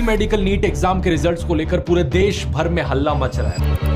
Medical NEET exam के results को लेकर पूरे देश भर में हल्ला मच रहा है।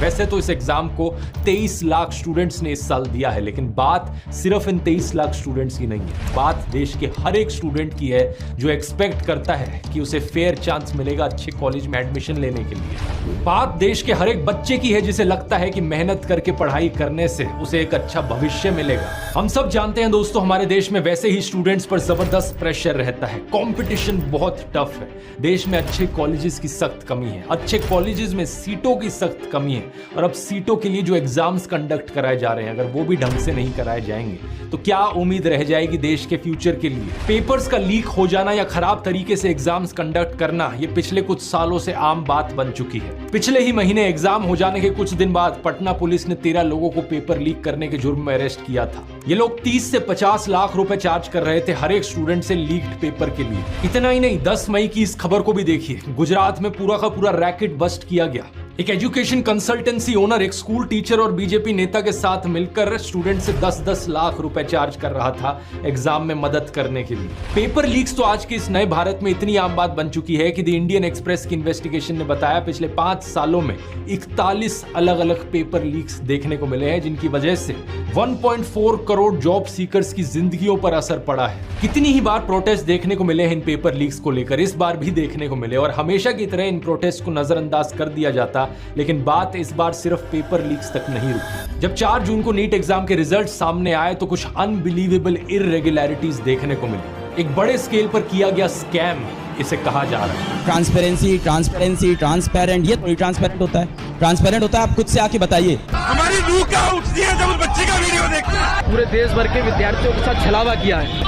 वैसे तो इस एग्जाम को 23 लाख स्टूडेंट्स ने इस साल दिया है, लेकिन बात सिर्फ इन 23 लाख स्टूडेंट्स की नहीं है। बात देश के हर एक स्टूडेंट की है जो एक्सपेक्ट करता है कि उसे फेयर चांस मिलेगा अच्छे कॉलेज में एडमिशन लेने के लिए। बात देश के हर एक बच्चे की है जिसे लगता है कि मेहनत करके पढ़ाई करने से उसे एक अच्छा भविष्य मिलेगा। हम सब जानते हैं दोस्तों, हमारे देश में वैसे ही स्टूडेंट्स पर जबरदस्त प्रेशर रहता है। कॉम्पिटिशन बहुत टफ है। देश में अच्छे कॉलेजेस की सख्त कमी है, अच्छे कॉलेजेस में सीटों की सख्त कमी है, और अब सीटों के लिए जो एग्जाम्स कंडक्ट कराए जा रहे हैं, अगर वो भी ढंग से नहीं कराए जाएंगे तो क्या उम्मीद रह जाएगी देश के फ्यूचर के लिए। पेपर्स का लीक हो जाना या खराब तरीके से एग्जाम्स कंडक्ट करना, ये पिछले कुछ सालों से आम बात बन चुकी है। पिछले ही महीने एग्जाम हो जाने के कुछ दिन बाद पटना पुलिस ने 13 लोगों को पेपर लीक करने के जुर्म में अरेस्ट किया था। ये लोग 30 से 50 लाख रुपए चार्ज कर रहे थे हर एक स्टूडेंट से लीक्ड पेपर के लिए। इतना ही नहीं, 10 मई की इस खबर को भी देखिए। गुजरात में पूरा का पूरा रैकेट बस्ट किया गया। एक एजुकेशन कंसल्टेंसी ओनर एक स्कूल टीचर और बीजेपी नेता के साथ मिलकर स्टूडेंट से 10-10 लाख रुपए चार्ज कर रहा था एग्जाम में मदद करने के लिए। पेपर लीक्स तो आज के इस नए भारत में इतनी आम बात बन चुकी है कि द इंडियन एक्सप्रेस की इन्वेस्टिगेशन ने बताया पिछले 5 सालों में 41 अलग अलग पेपर लीक्स देखने को मिले हैं, जिनकी वजह से 1.4 करोड़ जॉब सीकर्स की जिंदगियों पर असर पड़ा है। कितनी ही बार प्रोटेस्ट देखने को मिले हैं इन पेपर लीक्स को लेकर, इस बार भी देखने को मिले, और हमेशा की तरह इन प्रोटेस्ट को नजरअंदाज कर दिया जाता। लेकिन बात इस बार सिर्फ पेपर लीक्स तक नहीं रुकी। जब 4 जून को नीट एग्जाम के रिजल्ट सामने आए तो कुछ अनबिलीवेबल इररेगुलरिटीज देखने को मिली। एक बड़े स्केल पर किया गया स्कैम इसे कहा जा रहा है। ट्रांसपेरेंसी, ट्रांसपेरेंट, ये थोड़ी ट्रांसपेरेंट होता है। ट्रांसपेरेंट होता है, आप खुद से आके बताइए। हमारी रूह क्या उठती है जब उस बच्चे का वीडियो देखते हैं। पूरे देश भर के विद्यार्थियों के साथ छलावा किया है।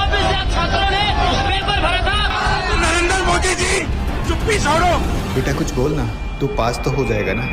छात्रों ने पेपर भरा था। नरेंद्र मोदी जी, चुप्पी छोड़ो। बेटा कुछ बोल ना, तू पास तो हो जाएगा ना।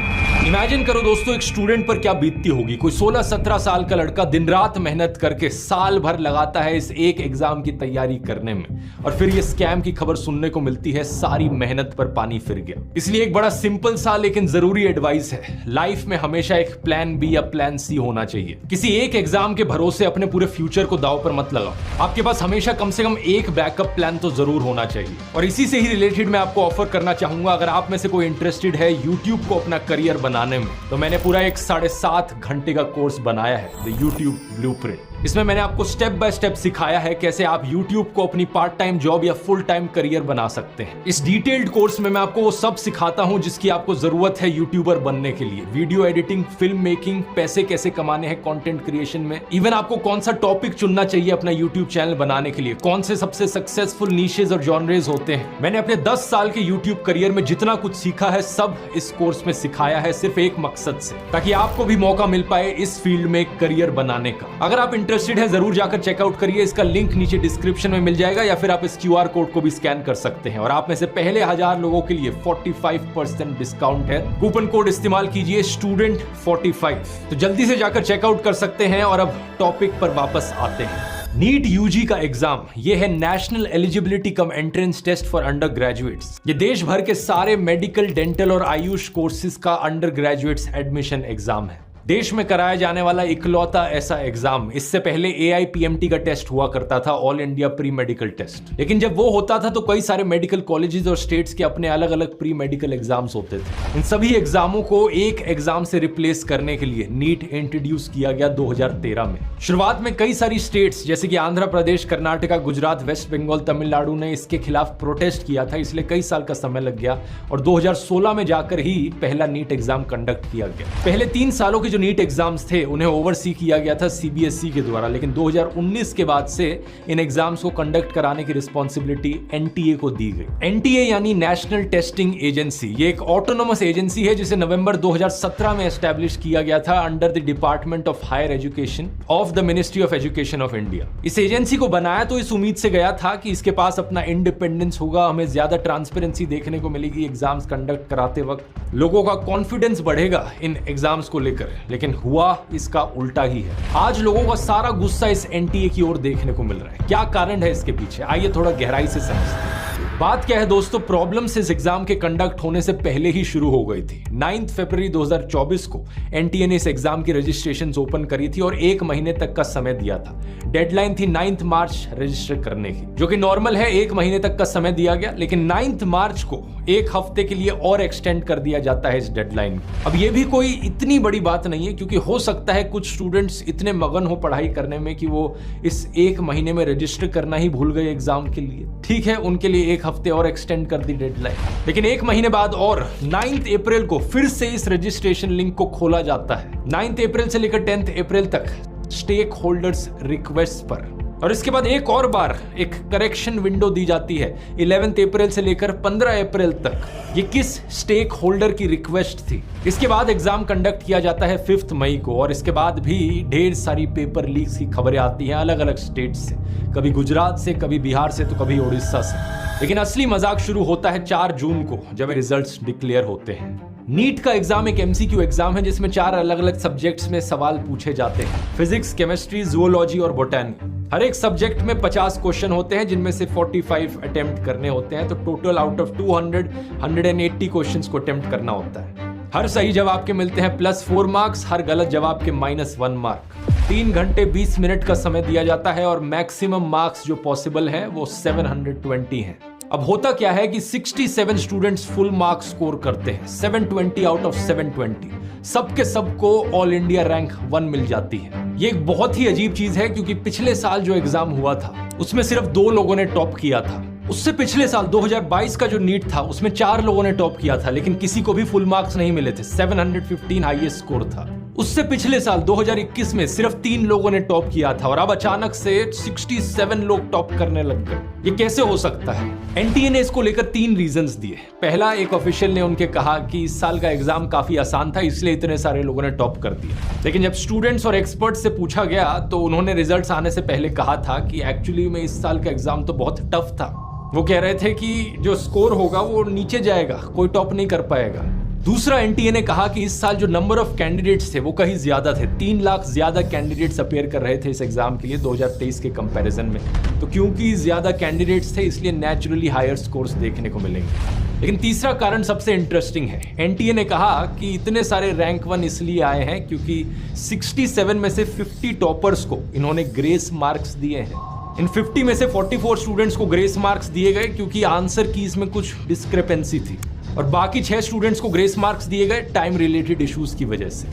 इमेजिन करो दोस्तों, एक स्टूडेंट पर क्या बीतती होगी। कोई 16-17 साल का लड़का दिन रात मेहनत करके साल भर लगाता है इस एक एग्जाम की तैयारी करने में, और फिर ये स्कैम की खबर सुनने को मिलती है, सारी मेहनत पर पानी फिर गया। इसलिए एक बड़ा सिंपल सा लेकिन जरूरी एडवाइस है, लाइफ में हमेशा एक प्लान बी या प्लान सी होना चाहिए। किसी एक एग्जाम के भरोसे अपने पूरे फ्यूचर को दांव पर मत लगाओ। आपके पास हमेशा कम से कम एक बैकअप प्लान तो जरूर होना चाहिए। और इसी से ही रिलेटेड मैं आपको ऑफर करना चाहूंगा, अगर आप में से कोई इंटरेस्टेड है यूट्यूब को अपना करियर बनाने में, तो मैंने पूरा एक 7.5 घंटे का कोर्स बनाया है, द यूट्यूब ब्लूप्रिंट। इसमें मैंने आपको स्टेप बाय स्टेप सिखाया है कैसे आप YouTube को अपनी पार्ट टाइम जॉब या फुल टाइम करियर बना सकते हैं। इस डिटेल्ड कोर्स में मैं आपको वो सब सिखाता हूं जिसकी आपको जरूरत है यूट्यूबर बनने के लिए। वीडियो एडिटिंग, फिल्म मेकिंग, पैसे कैसे कमाने हैं कंटेंट क्रिएशन में, इवन आपको कौन सा टॉपिक चुनना चाहिए अपना यूट्यूब चैनल बनाने के लिए, कौन से सबसे सक्सेसफुल नीशेज और जॉनरेज होते हैं। मैंने अपने 10 साल के यूट्यूब करियर में जितना कुछ सीखा है सब इस कोर्स में सिखाया है, सिर्फ एक मकसद से, ताकि आपको भी मौका मिल पाए इस फील्ड में करियर बनाने का। अगर आप इंटरेस्टेड है जरूर जाकर चेकआउट करिए। इसका लिंक नीचे डिस्क्रिप्शन में मिल जाएगा, या फिर आप इस QR कोड को भी स्कैन कर सकते हैं। और आप में से पहले 1000 लोगों के लिए 45% डिस्काउंट है। कूपन कोड इस्तेमाल कीजिए STUDENT45। तो जल्दी से जाकर चेकआउट कर सकते हैं। और अब टॉपिक पर वापस आते हैं। नीट यूजी का एग्जाम ये है national eligibility cum entrance test for undergraduates. ये देश भर के सारे मेडिकल, डेंटल और आयुष कोर्सेज का अंडर ग्रेजुएट्स एडमिशन एग्जाम है। देश में कराया जाने वाला इकलौता ऐसा एग्जाम। इससे पहले AIPMT का टेस्ट हुआ करता था, all India pre medical test. लेकिन जब वो होता था तो कई सारे मेडिकल कॉलेजेस और स्टेट्स के अपने अलग अलग प्री मेडिकल एग्जाम्स होते थे। इन सभी एग्जामों को एक एग्जाम से रिप्लेस करने के लिए नीट इंट्रोड्यूस किया गया 2013 में। शुरुआत में कई सारी स्टेट्स जैसे कि आंध्र प्रदेश, कर्नाटका, गुजरात, वेस्ट बंगाल, तमिलनाडु ने इसके खिलाफ प्रोटेस्ट किया था, इसलिए कई साल का समय लग गया और 2016 में जाकर ही पहला नीट एग्जाम कंडक्ट किया गया। पहले 3 सालों के जो नीट एग्जाम्स थे उन्हें ओवरसी किया गया था CBSE के द्वारा, लेकिन 2019 के बाद से इन एग्जाम्स को कंडक्ट कराने की रिस्पॉन्सिबिलिटी NTA को दी गई। NTA यानी नेशनल टेस्टिंग एजेंसी, ये एक ऑटोनोमस एजेंसी है जिसे नवंबर 2017 में एस्टैब्लिश किया गया था under the department of higher education of the ministry of education of India. इस एजेंसी को बनाया तो इस उम्मीद से गया था कि इसके पास अपना इंडिपेंडेंस होगा, हमें ज्यादा ट्रांसपेरेंसी देखने को मिलेगी एग्जाम्स कंडक्ट कराते वक्त, लोगों का कॉन्फिडेंस बढ़ेगा इन एग्जाम्स को लेकर। लेकिन हुआ इसका उल्टा ही है। आज लोगों का सारा गुस्सा इस NTA की ओर देखने को मिल रहा है। क्या कारण है इसके पीछे, आइए थोड़ा गहराई से समझते हैं। बात क्या है दोस्तों, प्रॉब्लम्स इस एग्जाम के कंडक्ट होने से पहले ही शुरू हो गई थी। 9 फरवरी 2024 को एनटीए ने इस एग्जाम की रजिस्ट्रेशन ओपन करी थी और 1 महीने तक का समय दिया था। डेडलाइन थी 9 मार्च रजिस्टर करने की, जो कि नॉर्मल है, 1 महीने तक का समय दिया गया, लेकिन 9 मार्च को 1 हफ्ते के लिए और एक्सटेंड कर दिया जाता है इस डेडलाइन को। अब ये भी कोई इतनी बड़ी बात नहीं है, क्योंकि हो सकता है कुछ स्टूडेंट्स इतने मगन हो पढ़ाई करने में कि वो इस 1 महीने में रजिस्टर करना ही भूल गए एग्जाम के लिए। ठीक है, उनके लिए 1 हफ्ते और एक्सटेंड कर दी डेडलाइन, लेकिन 1 महीने बाद और 9 अप्रैल को फिर से इस रजिस्ट्रेशन लिंक को खोला जाता है। 9 अप्रैल से लेकर 10 अप्रैल तक स्टेक होल्डर्स रिक्वेस्ट पर, और इसके बाद एक और बार एक करेक्शन विंडो दी जाती है 11 अप्रैल से लेकर 15 अप्रैल तक। ये किस स्टेक होल्डर की रिक्वेस्ट थी। इसके बाद एग्जाम कंडक्ट किया जाता है 5 मई को, और इसके बाद भी ढेर सारी पेपर लीक्स की खबरें आती हैं अलग अलग स्टेट से, कभी गुजरात से, कभी बिहार से, तो कभी उड़ीसा से। लेकिन असली मजाक शुरू होता है 4 जून को, जब रिजल्ट्स डिक्लेयर होते हैं। नीट का एग्जाम एक एमसीक्यू एग्जाम है जिसमें 4 अलग अलग सब्जेक्ट्स में सवाल पूछे जाते हैं, फिजिक्स, केमिस्ट्री, जूलॉजी और बोटैनी। हर एक सब्जेक्ट में 50 क्वेश्चन होते हैं, जिनमें से 45 अटेम्प्ट करने होते हैं, तो टोटल आउट ऑफ 200 180 क्वेश्चंस को अटेम्प्ट करना होता है। हर सही जवाब के मिलते हैं +4 मार्क्स, हर गलत जवाब के -1 मार्क। 3 घंटे 20 मिनट का समय दिया जाता है और मैक्सिमम मार्क्स जो पॉसिबल है वो 720 हैं। अब होता क्या है कि 67 स्टूडेंट्स फुल मार्क्स स्कोर करते हैं, 720 आउट ऑफ 720। सबके सबको ऑल इंडिया रैंक 1 मिल जाती है। ये एक बहुत ही अजीब चीज है, क्योंकि पिछले साल जो एग्जाम हुआ था उसमें सिर्फ 2 लोगों ने टॉप किया था। उससे पिछले साल 2022 का जो नीट था उसमें 4 लोगों ने टॉप किया था, लेकिन किसी को भी फुल मार्क्स नहीं मिले थे। 715 हाईएस्ट स्कोर था। उससे पिछले साल 2021 में सिर्फ 3 लोगों ने टॉप किया था, और अब अचानक से 67 लोग टॉप करने लग गए। ये कैसे हो सकता है? एनटीए ने इसको लेकर 3 रीजंस दिए। पहला, एक ऑफिशियल ने उनके कहा कि इस साल का एग्जाम काफी आसान था, इसलिए इतने सारे लोगों ने टॉप कर दिया। लेकिन जब स्टूडेंट्स और एक्सपर्ट्स से पूछा गया तो उन्होंने रिजल्ट्स आने से पहले कहा था कि एक्चुअली में इस साल का एग्जाम तो बहुत टफ था। वो कह रहे थे कि जो स्कोर होगा वो नीचे जाएगा, कोई टॉप नहीं कर पाएगा। दूसरा, एनटीए ने कहा कि इस साल जो नंबर ऑफ कैंडिडेट्स थे वो कहीं ज्यादा थे। 3 लाख ज्यादा कैंडिडेट्स अपेयर कर रहे थे इस एग्जाम के लिए 2023 के कंपैरिजन में। तो क्योंकि ज्यादा कैंडिडेट्स थे इसलिए नेचुरली हायर स्कोर्स देखने को मिलेंगे। लेकिन तीसरा कारण सबसे इंटरेस्टिंग है। एनटीए ने कहा कि इतने सारे रैंक 1 इसलिए आए हैं क्योंकि 67 में से 50 टॉपर्स को इन्होंने ग्रेस मार्क्स दिए हैं। इन 50 में से 44 स्टूडेंट्स को ग्रेस मार्क्स दिए गए क्योंकि आंसर कीज में कुछ डिस्क्रिपेंसी थी, और बाकी 6 स्टूडेंट्स को ग्रेस मार्क्स दिए गए टाइम रिलेटेड इश्यूज की वजह से।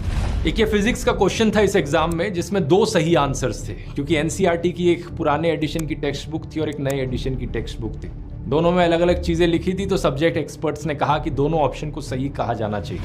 एक ये फिजिक्स का क्वेश्चन था इस एग्जाम में जिसमें 2 सही आंसर्स थे, क्योंकि एनसीईआरटी की एक पुराने एडिशन की टेक्स्ट बुक थी और एक नए एडिशन की टेक्स्ट बुक थी। दोनों में अलग अलग चीजें लिखी थी, तो सब्जेक्ट एक्सपर्ट्स ने कहा कि दोनों ऑप्शन को सही कहा जाना चाहिए।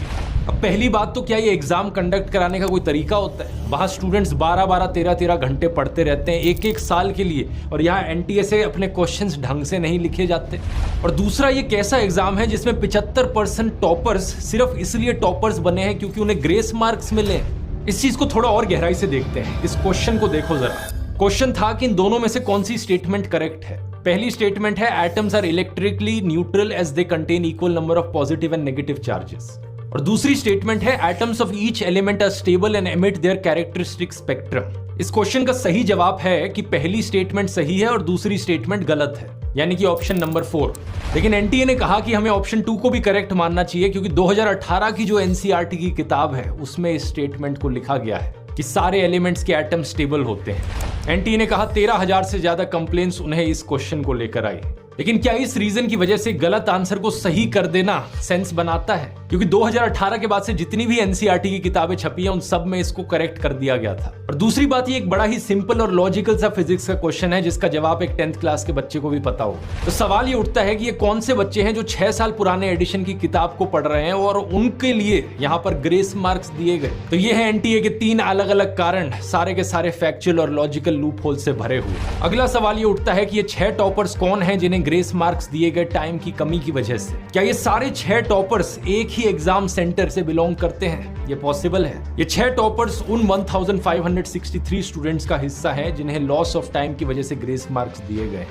अब पहली बात तो क्या ये एग्जाम कंडक्ट कराने का कोई तरीका होता है? वहां स्टूडेंट्स 12-12, 13-13 घंटे पढ़ते रहते हैं एक साल के लिए, और यहाँ एनटीए से अपने क्वेश्चंस ढंग से नहीं लिखे जाते। और दूसरा, ये कैसा एग्जाम है जिसमें 75% टॉपर्स सिर्फ इसलिए टॉपर्स बने हैं क्योंकि उन्हें ग्रेस मार्क्स मिले? इस चीज को थोड़ा और गहराई से देखते हैं। इस क्वेश्चन को देखो जरा। क्वेश्चन था कि इन दोनों में से कौन सी स्टेटमेंट करेक्ट है। पहली स्टेटमेंट है atoms are electrically neutral as they contain equal number of positive and negative charges, और दूसरी स्टेटमेंट है atoms of each element are stable and emit their characteristic spectrum. इस क्वेश्चन का सही जवाब है कि पहली स्टेटमेंट सही है और दूसरी स्टेटमेंट गलत है, यानी कि ऑप्शन नंबर 4। लेकिन एनटीए ने कहा कि हमें ऑप्शन 2 को भी करेक्ट मानना चाहिए, क्योंकि 2018 की जो एनसीईआरटी की किताब है उसमें इस स्टेटमेंट को लिखा गया है कि सारे एलिमेंट्स के एटम स्टेबल होते हैं। एनटीए ने कहा 13,000 से ज्यादा कंप्लेंट्स उन्हें इस क्वेश्चन को लेकर आई। लेकिन क्या इस रीजन की वजह से गलत आंसर को सही कर देना सेंस बनाता है? क्योंकि 2018 के बाद से जितनी भी एनसीईआरटी की किताबें छपी हैं उन सब में इसको करेक्ट कर दिया गया था। और दूसरी बात, ये एक बड़ा ही सिंपल और लॉजिकल सा फिजिक्स का क्वेश्चन है जिसका जवाब एक 10th क्लास के बच्चे को भी पता हो। तो सवाल ये उठता है कि ये कौन से बच्चे हैं जो 6 साल पुराने एडिशन की किताब को पढ़ रहे हैं और उनके लिए यहाँ पर ग्रेस मार्क्स दिए गए। तो ये है एनटीए के 3 अलग अलग कारण, सारे के सारे फैक्चुअल और लॉजिकल लूप होल से भरे हुए। अगला सवाल ये उठता है कि ये 6 टॉपर्स कौन हैं जिन्हें ग्रेस मार्क्स दिए गए टाइम की कमी की वजह से? क्या ये सारे 6 टॉपर्स एक ही एग्जाम सेंटर से बिलोंग करते हैं? ये पॉसिबल है। ये 6 टॉपर्स उन 1563 स्टूडेंट्स का हिस्सा है जिन्हें लॉस ऑफ टाइम की वजह से ग्रेस मार्क्स दिए गए।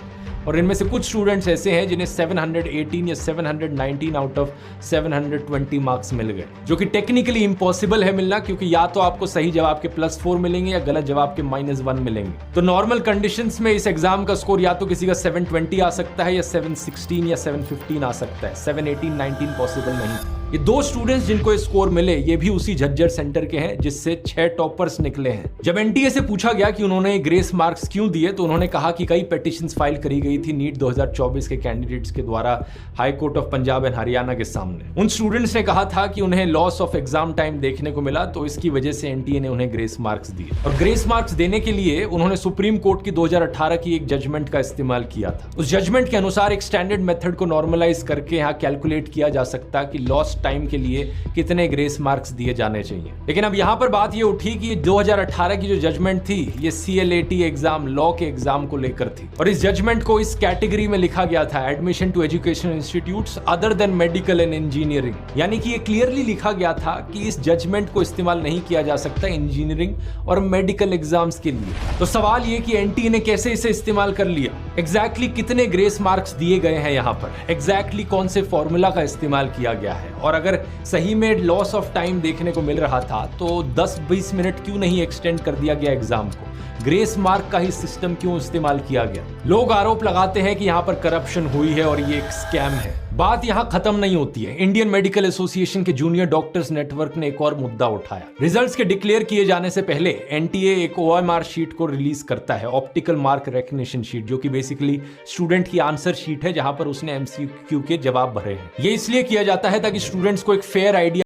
और इनमें से कुछ स्टूडेंट्स ऐसे हैं जिन्हें 718 या 719 आउट ऑफ 720 मार्क्स मिल गए, जो कि टेक्निकली इम्पॉसिबल है मिलना, क्योंकि या तो आपको सही जवाब के +4 मिलेंगे या गलत जवाब के -1 मिलेंगे। तो नॉर्मल कंडीशंस में इस एग्जाम का स्कोर या तो किसी का 720 आ सकता है या 716 या 715 आ सकता है। 718, 19 पॉसिबल नहीं। ये दो स्टूडेंट्स जिनको ये स्कोर मिले ये भी उसी झज्जर सेंटर के हैं जिससे 6 टॉपर्स निकले हैं। जब एनटीए से पूछा गया कि उन्होंने ग्रेस मार्क्स क्यों दिए तो उन्होंने कहा कि कई पिटीशंस फाइल करी गई थी नीट 2024 के कैंडिडेट्स के द्वारा high court of Punjab and Haryana के सामने। उन स्टूडेंट्स ने कहा था कि उन्हें लॉस ऑफ एग्जाम टाइम देखने को मिला, तो इसकी वजह से एनटीए ने उन्हें ग्रेस मार्क्स दिए। और ग्रेस मार्क्स देने के लिए उन्होंने सुप्रीम कोर्ट की 2018 की एक जजमेंट का इस्तेमाल किया था। उस जजमेंट के अनुसार एक स्टैंडर्ड मेथड को नॉर्मलाइज करके यहाँ कैलकुलेट किया जा सकता कि लॉस्ट टाइम के लिए कितने ग्रेस मार्क्स दिए जाने चाहिए। लेकिन अब यहां पर बात ये उठी कि 2018 की जो जजमेंट थी ये CLAT एग्जाम, लॉ के एग्जाम को लेकर थी, और इस जजमेंट को इस कैटेगरी में लिखा गया था, admission to educational institutes other than medical and engineering. यानी कि ये क्लियरली लिखा गया था कि इस जजमेंट को इस्तेमाल नहीं किया जा सकता इंजीनियरिंग और मेडिकल एग्जाम्स के लिए। तो सवाल ये कि एनटीए ने कैसे इसे इस्तेमाल कर लिया, एग्जैक्टली कितने ग्रेस मार्क्स दिए गए हैं यहाँ पर, एग्जैक्टली कौन से फॉर्मूला का इस्तेमाल किया गया है, और अगर सही में लॉस ऑफ टाइम देखने को मिल रहा था तो 10-20 मिनट क्यों नहीं एक्सटेंड कर दिया गया एग्जाम को, ग्रेस मार्क का ही सिस्टम क्यों इस्तेमाल किया गया। लोग आरोप लगाते हैं कि यहाँ पर करप्शन हुई है और ये एक स्कैम है। बात यहाँ खत्म नहीं होती है। इंडियन मेडिकल एसोसिएशन के जूनियर डॉक्टर्स नेटवर्क ने एक और मुद्दा उठाया। रिजल्ट्स के डिक्लेयर किए जाने से पहले एनटीए एक OMR शीट को रिलीज करता है, ऑप्टिकल मार्क रिकग्निशन शीट, जो कि बेसिकली स्टूडेंट की आंसर शीट है जहां पर उसने MCQ के जवाब भरे हैं। ये इसलिए किया जाता है ताकि स्टूडेंट्स को एक फेयर आइडिया